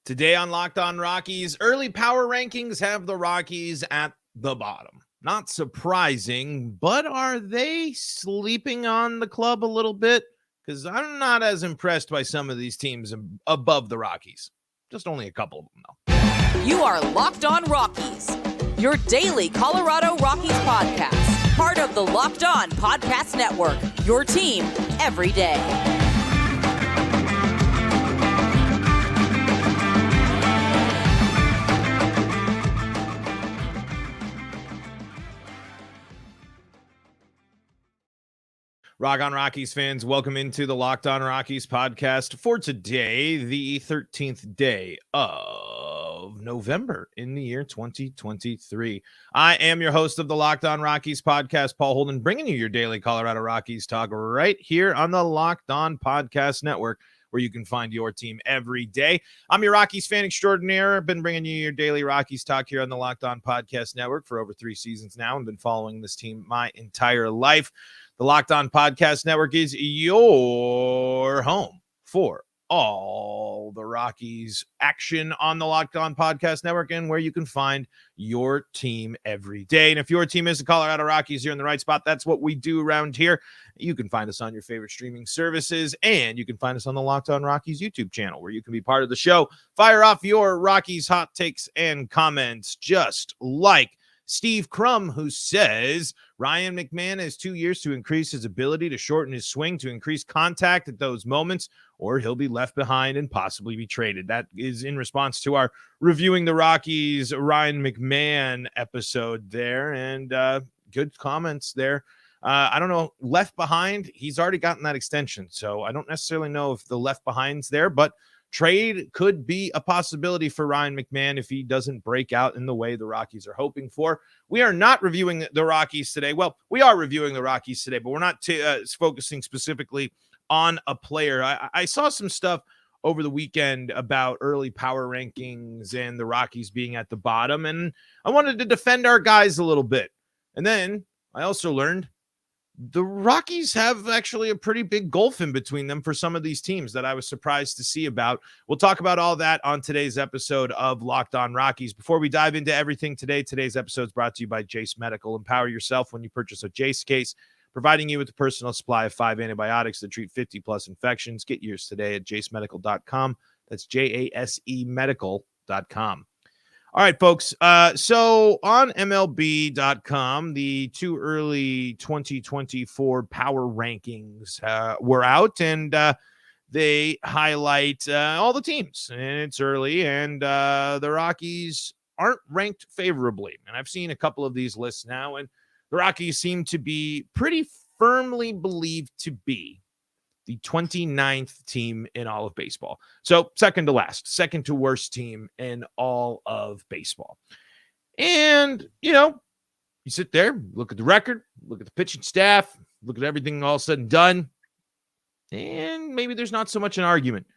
Today on Locked On Rockies, early power rankings have the Rockies at the bottom. Not surprising, but are they sleeping on the club a little bit? Because I'm not as impressed by some of these teams above the Rockies. Just only a couple of them, though. You are Locked On Rockies, your daily Colorado Rockies podcast. Part of the Locked On Podcast Network, your team every day. Rock on Rockies fans, welcome into the Locked On Rockies podcast for today, the 13th day of November in the year 2023. I am your host of the Locked On Rockies podcast, Paul Holden, bringing you your daily Colorado Rockies talk right here on the Locked On Podcast Network, where you can find your team every day. I'm your Rockies fan extraordinaire. I've been bringing you your daily Rockies talk here on the Locked On Podcast Network for over 3 seasons now and been following this team my entire life. The Locked On Podcast Network is your home for all the Rockies action on the Locked On Podcast Network and where you can find your team every day. And if your team is the Colorado Rockies, you're in the right spot. That's what we do around here. You can find us on your favorite streaming services, and you can find us on the Locked On Rockies YouTube channel, where you can be part of the show. Fire off your Rockies hot takes and comments, just like Steve Crum, who says Ryan McMahon has 2 years to increase his ability to shorten his swing, to increase contact at those moments, or he'll be left behind and possibly be traded. That is in response to our reviewing the Rockies Ryan McMahon episode there, and good comments there. I don't know, left behind, he's already gotten that extension, so I don't necessarily know if the left behind's there, but trade could be a possibility for Ryan McMahon if he doesn't break out in the way the Rockies are hoping for. We are not reviewing the Rockies today. Well, we are reviewing the Rockies today, but we're not focusing specifically on a player. I saw some stuff over the weekend about early power rankings and the Rockies being at the bottom, and I wanted to defend our guys a little bit. And then I also learned the Rockies have actually a pretty big gulf in between them for some of these teams that I was surprised to see about. We'll talk about all that on today's episode of Locked On Rockies. Before we dive into everything today, today's episode is brought to you by Jase Medical. Empower yourself when you purchase a Jase case, providing you with a personal supply of 5 antibiotics that treat 50-plus infections. Get yours today at jasemedical.com. That's JASE medical.com. All right, folks. So on MLB.com, the 2 early 2024 power rankings were out, and they highlight all the teams. And it's early, and the Rockies aren't ranked favorably. And I've seen a couple of these lists now, and the Rockies seem to be pretty firmly believed to be the 29th team in all of baseball. So second to last, second to worst team in all of baseball. And, you sit there, look at the record, look at the pitching staff, look at everything all said and done, and maybe there's not so much an argument.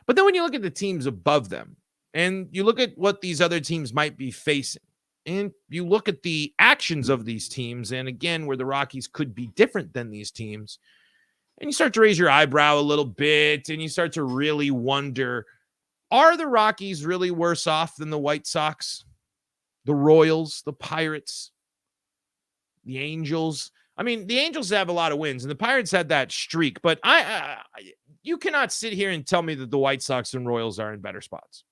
But then when you look at the teams above them, and you look at what these other teams might be facing, and you look at the actions of these teams, and again, where the Rockies could be different than these teams, and you start to raise your eyebrow a little bit, and you start to really wonder, are the Rockies really worse off than the White Sox, the Royals, the Pirates, the Angels? I mean, the Angels have a lot of wins, and the Pirates had that streak, but you cannot sit here and tell me that the White Sox and Royals are in better spots.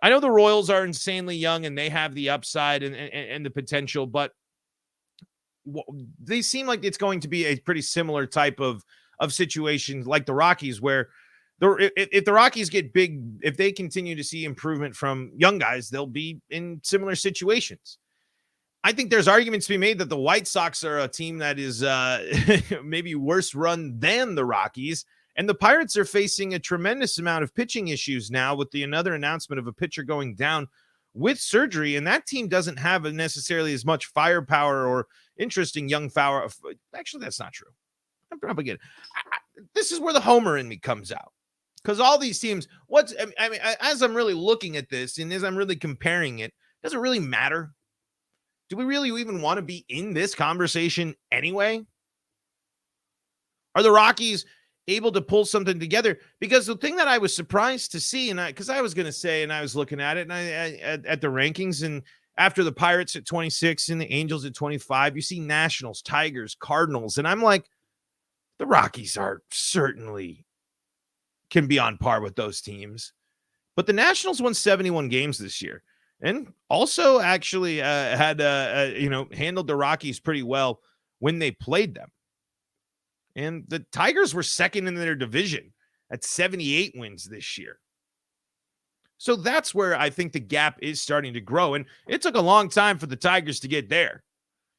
I know the Royals are insanely young, and they have the upside and the potential, but they seem like it's going to be a pretty similar type of situations like the Rockies, where if the Rockies get big, if they continue to see improvement from young guys, they'll be in similar situations. I think there's arguments to be made that the White Sox are a team that is maybe worse run than the Rockies, and the Pirates are facing a tremendous amount of pitching issues now with another announcement of a pitcher going down with surgery, and that team doesn't have necessarily as much firepower or interesting young power. Actually, that's not true. I'm probably good. This is where the homer in me comes out, because all these teams, as I'm really looking at this and as I'm really comparing it, does it really matter? Do we really even want to be in this conversation anyway? Are the Rockies able to pull something together. Because the thing that I was surprised to see, and because I was going to say, and I was looking at it, and at the rankings, and after the Pirates at 26 and the Angels at 25, you see Nationals, Tigers, Cardinals, and I'm like, the Rockies are certainly can be on par with those teams. But the Nationals won 71 games this year, and also actually had handled the Rockies pretty well when they played them. And the Tigers were second in their division at 78 wins this year. So that's where I think the gap is starting to grow. And it took a long time for the Tigers to get there,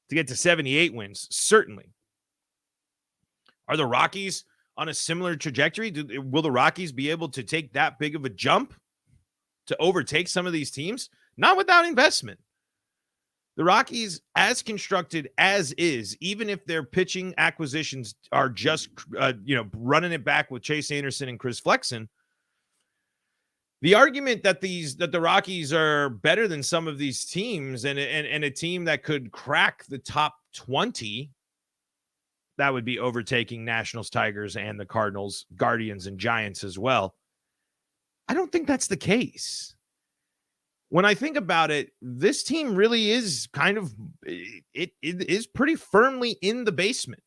to get to 78 wins, certainly. Are the Rockies on a similar trajectory? Will the Rockies be able to take that big of a jump to overtake some of these teams? Not without investment. The Rockies, as constructed as is, even if their pitching acquisitions are just, running it back with Chase Anderson and Chris Flexen, the argument that the Rockies are better than some of these teams and a team that could crack the top 20, that would be overtaking Nationals, Tigers, and the Cardinals, Guardians, and Giants as well. I don't think that's the case. When I think about it, this team really is kind of, it is pretty firmly in the basement.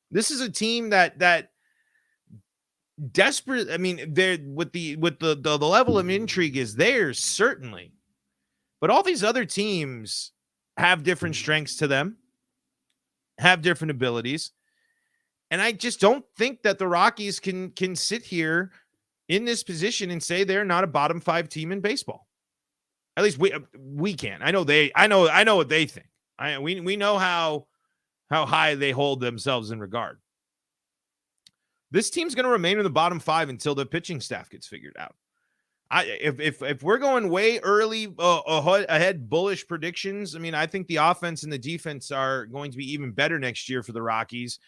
This is a team that desperate. I mean, they're with the level of intrigue is there, certainly. But all these other teams have different strengths to them, have different abilities. And I just don't think that the Rockies can sit here in this position and say they're not a bottom 5 team in baseball. At least we can. I know what they think. We know how high they hold themselves in regard. This team's going to remain in the bottom 5 until the pitching staff gets figured out. If we're going way early ahead bullish predictions, I mean, I think the offense and the defense are going to be even better next year for the Rockies.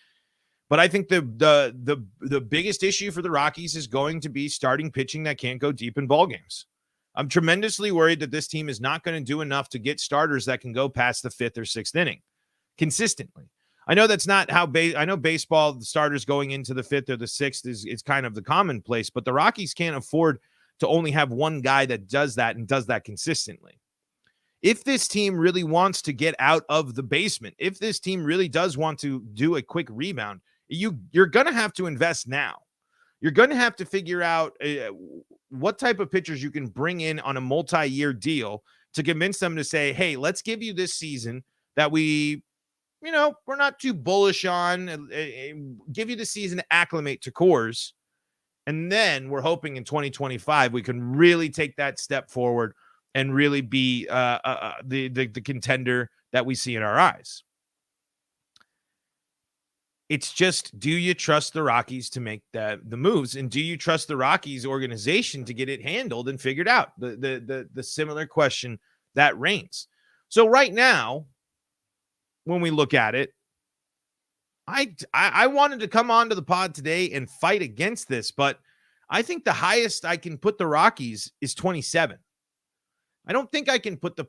But I think the biggest issue for the Rockies is going to be starting pitching that can't go deep in ball games. I'm tremendously worried that this team is not going to do enough to get starters that can go past the 5th or 6th inning consistently. I know that's not how I know baseball, the starters going into the 5th or the 6th is kind of the commonplace, but the Rockies can't afford to only have one guy that does that and does that consistently. If this team really wants to get out of the basement, if this team really does want to do a quick rebound, you're going to have to invest now. You're going to have to figure out what type of pitchers you can bring in on a multi-year deal to convince them to say, hey, let's give you this season that we're not too bullish on, give you the season to acclimate to Coors. And then we're hoping in 2025, we can really take that step forward and really be the contender that we see in our eyes. It's just, do you trust the Rockies to make the moves? And do you trust the Rockies organization to get it handled and figured out? The similar question that reigns. So right now, when we look at it, I wanted to come onto the pod today and fight against this, but I think the highest I can put the Rockies is 27. I don't think I can put the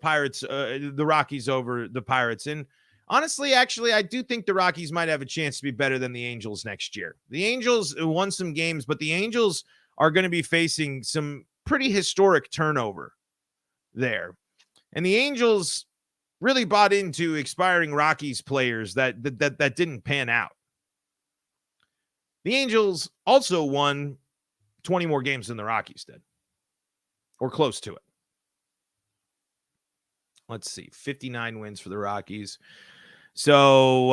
Rockies over the Pirates. And honestly, actually, I do think the Rockies might have a chance to be better than the Angels next year. The Angels won some games, but the Angels are going to be facing some pretty historic turnover there. And the Angels really bought into expiring Rockies players that didn't pan out. The Angels also won 20 more games than the Rockies did, or close to it. Let's see, 59 wins for the Rockies. So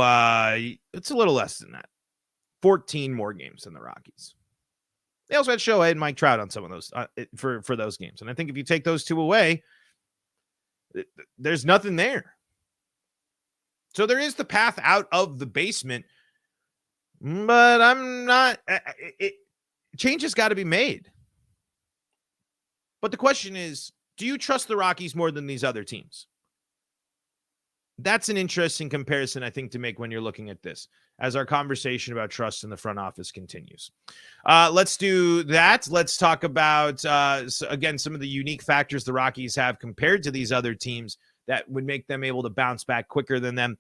it's a little less than that. 14 more games than the Rockies. They also had Shohei and Mike Trout on some of those for those games. And I think if you take those two away, there's nothing there. So there is the path out of the basement, but I'm not. Change has got to be made. But the question is, do you trust the Rockies more than these other teams? That's an interesting comparison, I think, to make when you're looking at this, as our conversation about trust in the front office continues. Let's do that. Let's talk about, again, some of the unique factors the Rockies have compared to these other teams that would make them able to bounce back quicker than them.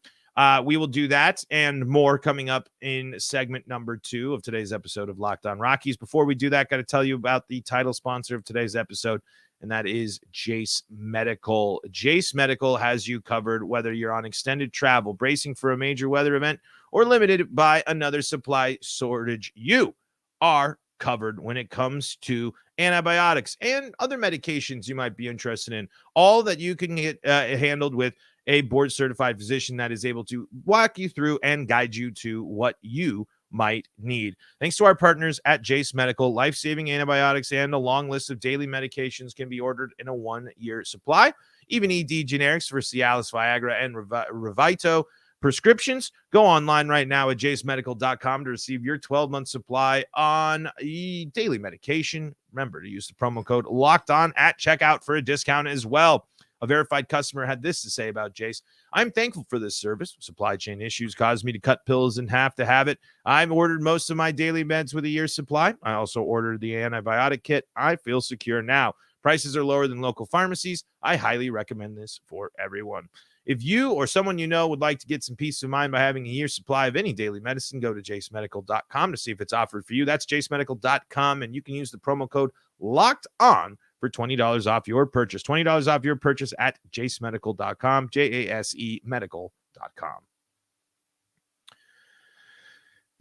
We will do that and more coming up in segment number 2 of today's episode of Locked On Rockies. Before we do that, got to tell you about the title sponsor of today's episode, and that is Jase Medical. Jase Medical has you covered whether you're on extended travel, bracing for a major weather event, or limited by another supply shortage. You are covered when it comes to antibiotics and other medications you might be interested in. All that you can get handled with a board-certified physician that is able to walk you through and guide you to what you might need. Thanks to our partners at Jase Medical, life-saving antibiotics and a long list of daily medications can be ordered in a 1-year supply. Even ED generics for Cialis, Viagra, and Revito prescriptions. Go online right now at jasemedical.com to receive your 12-month supply on daily medication. Remember to use the promo code LOCKEDON at checkout for a discount as well. A verified customer had this to say about Jase. I'm thankful for this service. Supply chain issues caused me to cut pills in half to have it. I've ordered most of my daily meds with a year's supply. I also ordered the antibiotic kit. I feel secure now. Prices are lower than local pharmacies. I highly recommend this for everyone. If you or someone you know would like to get some peace of mind by having a year's supply of any daily medicine, go to jasemedical.com to see if it's offered for you. That's jasemedical.com, and you can use the promo code LOCKEDON for $20 off your purchase. $20 off your purchase at jasemedical.com, JASE medical.com.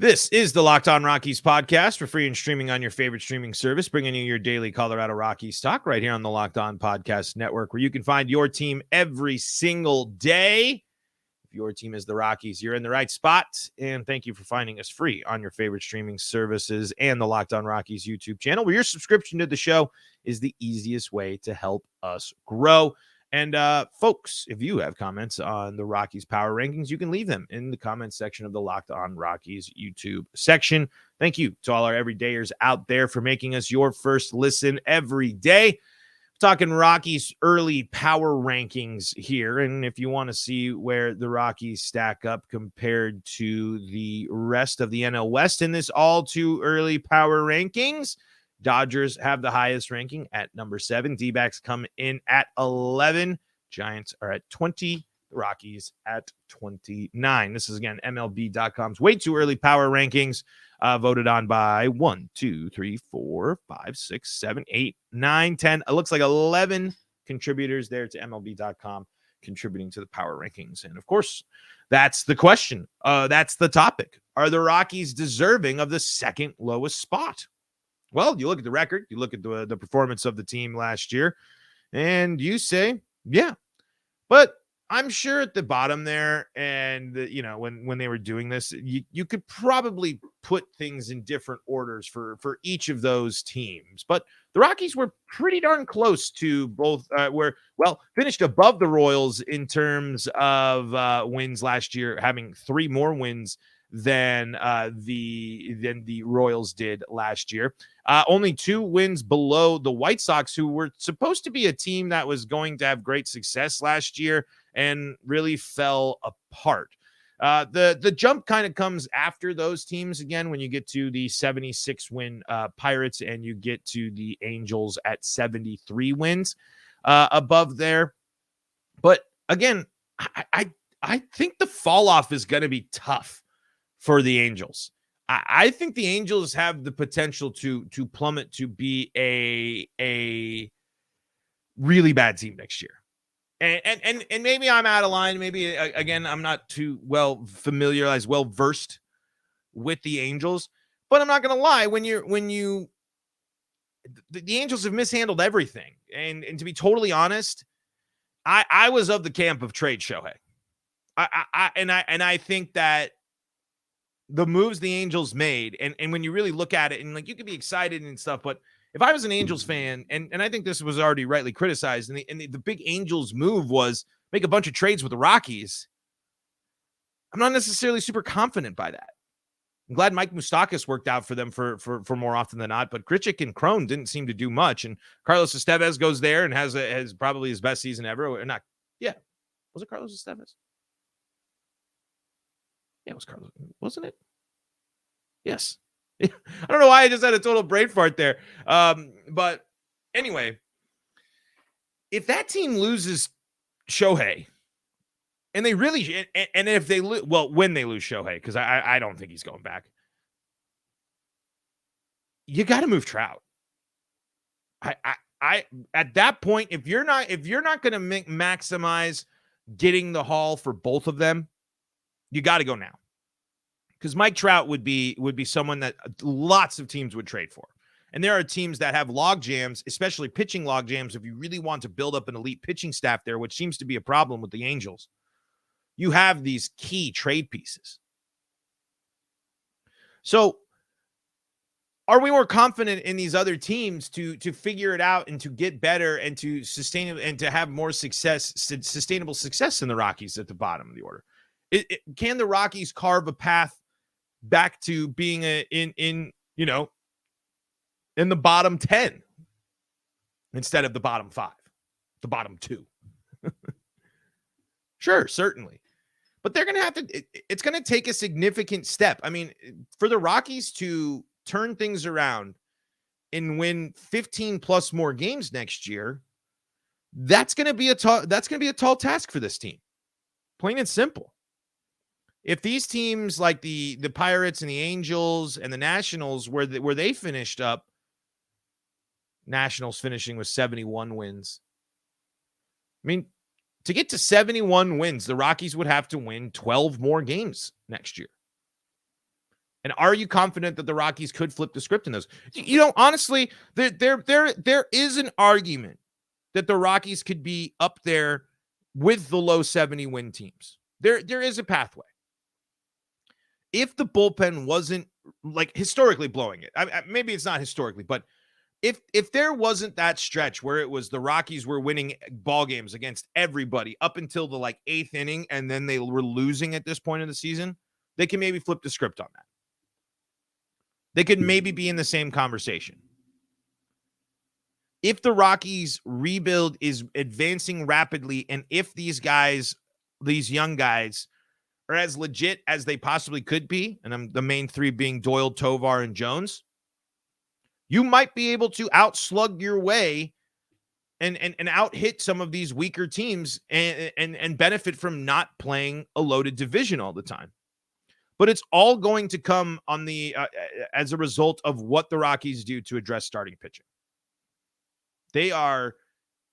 This is the Locked On Rockies podcast for free and streaming on your favorite streaming service, bringing you your daily Colorado Rockies talk right here on the Locked On Podcast Network, where you can find your team every single day. If your team is the Rockies, you're in the right spot. And thank you for finding us free on your favorite streaming services and the Locked On Rockies YouTube channel, where your subscription to the show is the easiest way to help us grow. And folks, if you have comments on the Rockies power rankings, you can leave them in the comments section of the Locked On Rockies YouTube section. Thank you to all our everydayers out there for making us your first listen every day. Talking Rockies early power rankings here. And if you want to see where the Rockies stack up compared to the rest of the NL West in this all too early power rankings, Dodgers have the highest ranking at number 7. D-backs come in at 11. Giants are at 20. The Rockies at 29. This is, again, MLB.com's way too early power rankings, voted on by 1, 2, 3, 4, 5, 6, 7, 8, 9, 10. It looks like 11 contributors there to MLB.com contributing to the power rankings. And, of course, that's the question. That's the topic. Are the Rockies deserving of the second lowest spot? Well, you look at the record, you look at the performance of the team last year, and you say, yeah. But I'm sure at the bottom there, and when they were doing this, you could probably put things in different orders for each of those teams. But the Rockies were pretty darn close to both, finished above the Royals in terms of wins last year, having 3 more wins than the Royals did last year. Only 2 wins below the White Sox, who were supposed to be a team that was going to have great success last year and really fell apart. The jump kind of comes after those teams again when you get to the 76 win Pirates and you get to the Angels at 73 wins above there. But again, I think the fall off is going to be tough for the Angels. I think the Angels have the potential to plummet to be a really bad team next year. And maybe I'm out of line. Maybe, again, I'm not too well versed with the Angels. But I'm not going to lie. The Angels have mishandled everything. And to be totally honest, I was of the camp of trade Shohei. I think that the moves the Angels made, and when you really look at it, and like you could be excited and stuff, but if I was an Angels fan, and I think this was already rightly criticized, and the big Angels move was make a bunch of trades with the Rockies, I'm not necessarily super confident by that. I'm glad Mike Moustakas worked out for them for more often than not, but Grichuk and Cron didn't seem to do much, and Carlos Estevez goes there and has probably his best season ever, or not? Yeah, was it Carlos Estevez? Yeah, it was Carlos, wasn't it? Yes. I don't know why I just had a total brain fart there. But anyway, if that team loses Shohei, And they really, and if they lose, well, when they lose Shohei, because I don't think he's going back, you got to move Trout. I at that point, if you're not going to maximize getting the haul for both of them, you got to go now. Because Mike Trout would be someone that lots of teams would trade for. And there are teams that have log jams, especially pitching log jams, if you really want to build up an elite pitching staff there, which seems to be a problem with the Angels. You have these key trade pieces. So are we more confident in these other teams to figure it out and to get better and to sustain it and to have more sustainable success than the Rockies at the bottom of the order? Can the Rockies carve a path back to being in the bottom 10 instead of the bottom 5, the bottom 2? Sure, certainly. But they're going to have to, it's going to take a significant step. I mean, for the Rockies to turn things around and win 15 plus more games next year, that's going to be a tall task for this team. Plain and simple. If these teams like the Pirates and the Angels and the Nationals, where they finished up, Nationals finishing with 71 wins. I mean, to get to 71 wins, the Rockies would have to win 12 more games next year. And are you confident that the Rockies could flip the script in those? Honestly, there is an argument that the Rockies could be up there with the low 70 win teams. There is a pathway. If the bullpen wasn't like historically blowing it, maybe it's not historically, but if there wasn't that stretch where it was the Rockies were winning ball games against everybody up until the 8th inning, and then they were losing at this point of the season, they can maybe flip the script on that. They could maybe be in the same conversation. If the Rockies rebuild is advancing rapidly, and if these young guys are as legit as they possibly could be, and the main three being Doyle, Tovar, and Jones, you might be able to outslug your way and out-hit some of these weaker teams and benefit from not playing a loaded division all the time. But it's all going to come on as a result of what the Rockies do to address starting pitching. They are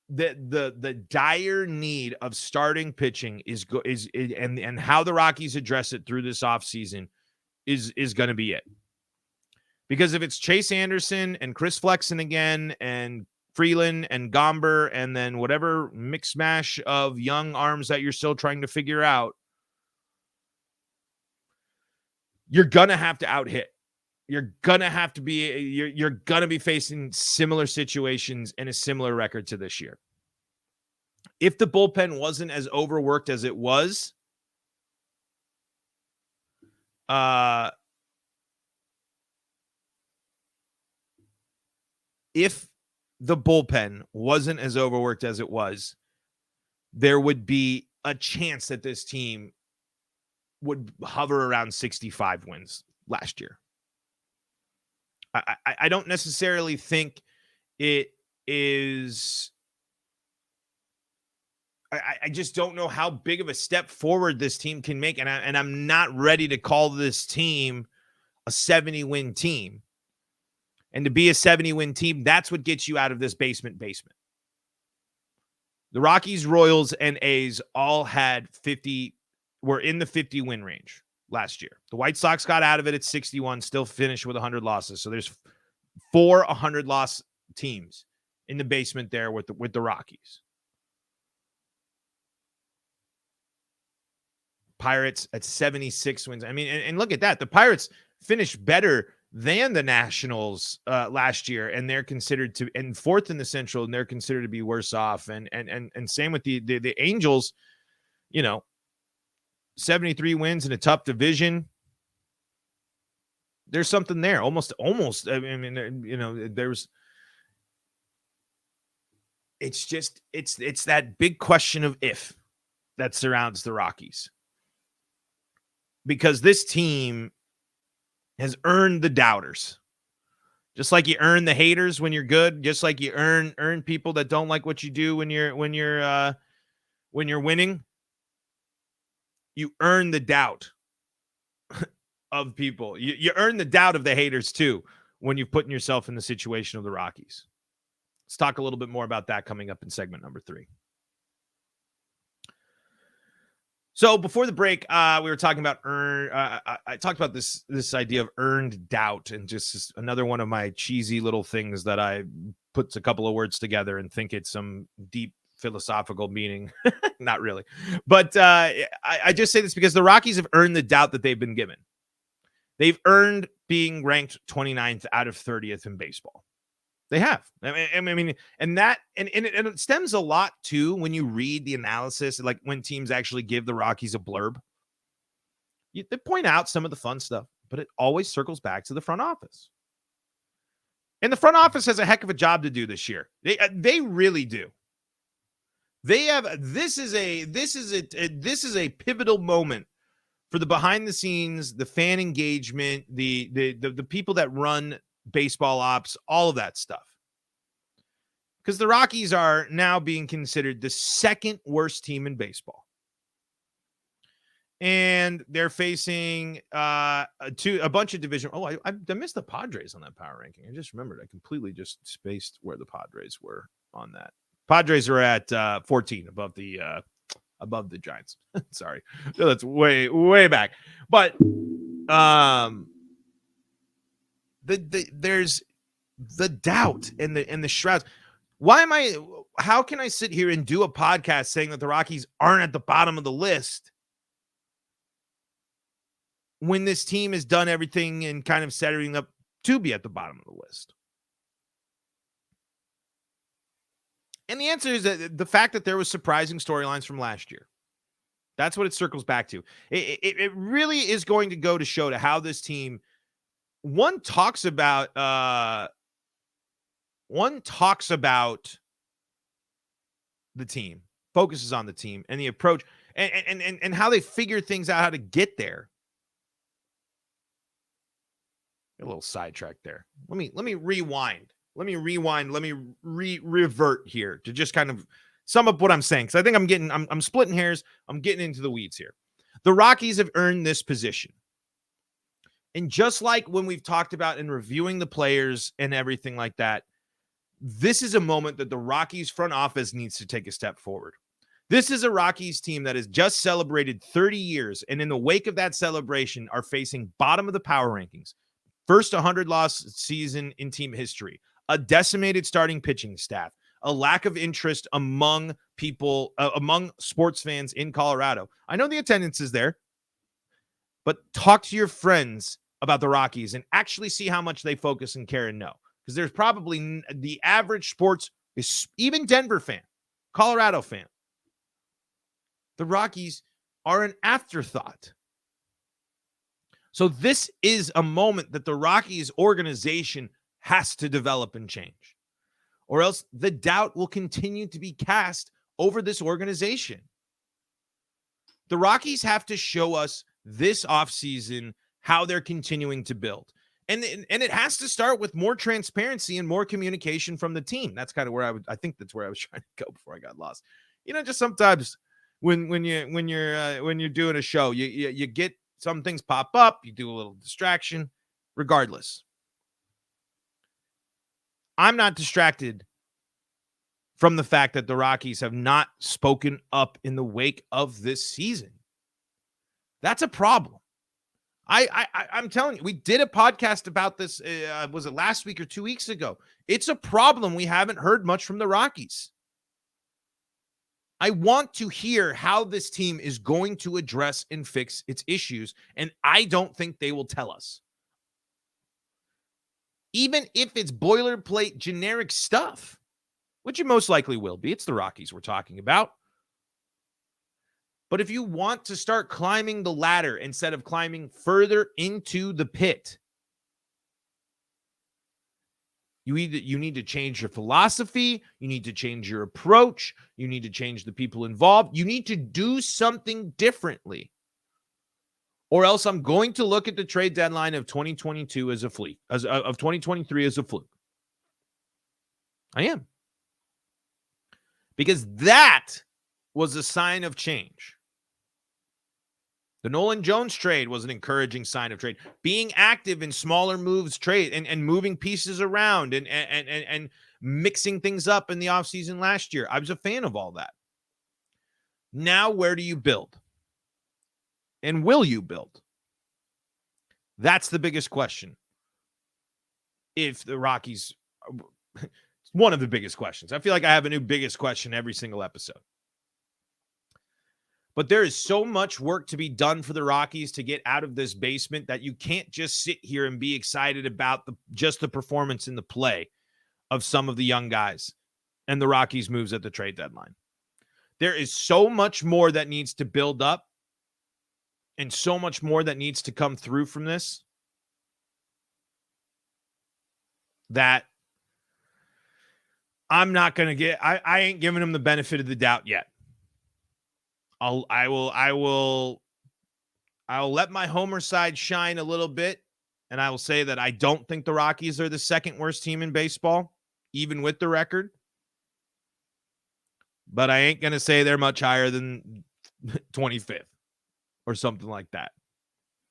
the dire need of starting pitching and how the Rockies address it through this offseason is going to be it. Because if it's Chase Anderson and Chris Flexen again and Freeland and Gomber and then whatever mix mash of young arms that you're still trying to figure out, you're going to have to out-hit. You're going to have to be you're going to be facing similar situations and a similar record to this year. If the bullpen wasn't as overworked as it was, if the bullpen wasn't as overworked as it was, there would be a chance that this team would hover around 65 wins last year. I don't necessarily think it is. I just don't know how big of a step forward this team can make. And I'm not ready to call this team a 70-win team. And to be a 70-win team, that's what gets you out of this basement. The Rockies, Royals, and A's all were in the 50-win range last year. The White Sox got out of it at 61, still finished with 100 losses. So there's 4 100-loss teams in the basement there with the Rockies. Pirates at 76 wins. I mean, and look at that. The Pirates finished better than the Nationals last year, and they're considered to and fourth in the Central, and they're considered to be worse off. And same with the Angels, 73 wins in a tough division. There's something there. Almost. I mean, there's. It's that big question of if that surrounds the Rockies, because this team has earned the doubters. Just like you earn the haters when you're good, just like you earn people that don't like what you do when you're winning. you earn the doubt of people. You earn the doubt of the haters too when you've put yourself in the situation of the Rockies. Let's talk a little bit more about that coming up in segment number 3. So before the break, we were talking about I talked about this idea of earned doubt, and just another one of my cheesy little things that I puts a couple of words together and think it's some deep philosophical meaning. Not really, but I just say this because the Rockies have earned the doubt that they've been given. They've earned being ranked 29th out of 30th in baseball. They have. I mean, and it stems a lot too when you read the analysis, like when teams actually give the Rockies a blurb. They point out some of the fun stuff, but it always circles back to the front office. And the front office has a heck of a job to do this year. They really do. They have. This is a pivotal moment for the behind the scenes, the fan engagement, the people that run baseball ops, all of that stuff. Because the Rockies are now being considered the second worst team in baseball. And they're facing a bunch of division. Oh, I missed the Padres on that power ranking. I just remembered. I completely just spaced where the Padres were on that. Padres are at 14 above the Giants. Sorry. That's way back. But there's the doubt and the shrouds. How can I sit here and do a podcast saying that the Rockies aren't at the bottom of the list when this team has done everything and kind of setting up to be at the bottom of the list? And the answer is that the fact that there was surprising storylines from last year. That's what it circles back to. It really is going to go to show to how this team, one talks about the team, focuses on the team and the approach and how they figure things out, how to get there. A little sidetrack there. Let me rewind. Let me revert here to just kind of sum up what I'm saying. Because I think I'm splitting hairs. I'm getting into the weeds here. The Rockies have earned this position. And just like when we've talked about in reviewing the players and everything like that, this is a moment that the Rockies front office needs to take a step forward. This is a Rockies team that has just celebrated 30 years. And in the wake of that celebration are facing bottom of the power rankings. First 100-loss season in team history. A decimated starting pitching staff, a lack of interest among people, among sports fans in Colorado. I know the attendance is there, but talk to your friends about the Rockies and actually see how much they focus and care and know. Because there's probably the average sports, even Denver fan, Colorado fan. The Rockies are an afterthought. So this is a moment that the Rockies organization has to develop and change, or else the doubt will continue to be cast over this organization. The Rockies have to show us this offseason how they're continuing to build. And it has to start with more transparency and more communication from the team. That's kind of where I think that's where I was trying to go before I got lost. Just sometimes when you're doing a show, you get some things pop up, you do a little distraction. Regardless, I'm not distracted from the fact that the Rockies have not spoken up in the wake of this season. That's a problem. I'm telling you, we did a podcast about this. Was it last week or 2 weeks ago? It's a problem. We haven't heard much from the Rockies. I want to hear how this team is going to address and fix its issues, and I don't think they will tell us. Even if it's boilerplate generic stuff, which it most likely will be. It's the Rockies we're talking about. But if you want to start climbing the ladder instead of climbing further into the pit, you need to change your philosophy. You need to change your approach. You need to change the people involved. You need to do something differently. Or else I'm going to look at the trade deadline of 2022 as a fluke, of 2023 as a fluke. I am. Because that was a sign of change. The Nolan Jones trade was an encouraging sign of trade. Being active in smaller moves trade and moving pieces around and mixing things up in the offseason last year. I was a fan of all that. Now, where do you build? And will you build? That's the biggest question. If the Rockies, one of the biggest questions. I feel like I have a new biggest question every single episode. But there is so much work to be done for the Rockies to get out of this basement that you can't just sit here and be excited about just the performance in the play of some of the young guys and the Rockies' moves at the trade deadline. There is so much more that needs to build up and so much more that needs to come through from this that I'm not going to get, I ain't giving them the benefit of the doubt yet. I will let my homer side shine a little bit, and I will say that I don't think the Rockies are the second worst team in baseball, even with the record. But I ain't going to say they're much higher than 25th or something like that.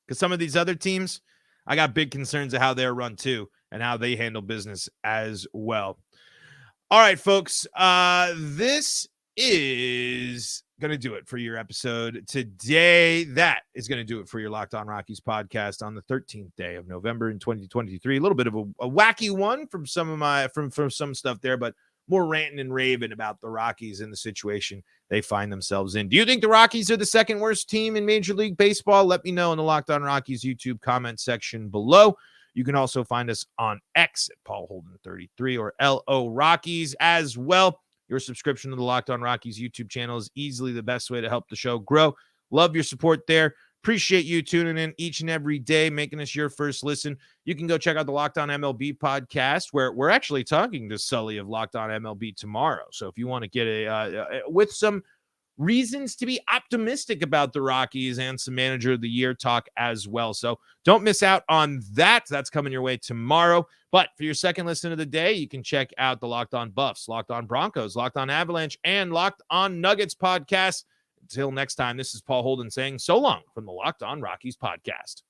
Because some of these other teams, I got big concerns of how they're run too and how they handle business as well. All right, folks, this is going to do it for your episode today. That is going to do it for your Locked On Rockies podcast on the 13th day of November in 2023. A little bit of a wacky one from some of my from some stuff there, but more ranting and raving about the Rockies and the situation they find themselves in. Do you think the Rockies are the second worst team in Major League Baseball? Let me know in the Locked On Rockies YouTube comment section below. You can also find us on X at Paul Holden 33 or LO Rockies as well. Your subscription to the Locked On Rockies YouTube channel is easily the best way to help the show grow. Love your support there. Appreciate you tuning in each and every day, making us your first listen. You can go check out the Locked On MLB podcast, where we're actually talking to Sully of Locked On MLB tomorrow. So if you want to get with some reasons to be optimistic about the Rockies and some Manager of the Year talk as well. So don't miss out on that. That's coming your way tomorrow. But for your second listen of the day, you can check out the Locked On Buffs, Locked On Broncos, Locked On Avalanche, and Locked On Nuggets podcast. Until next time, this is Paul Holden saying so long from the Locked On Rockies podcast.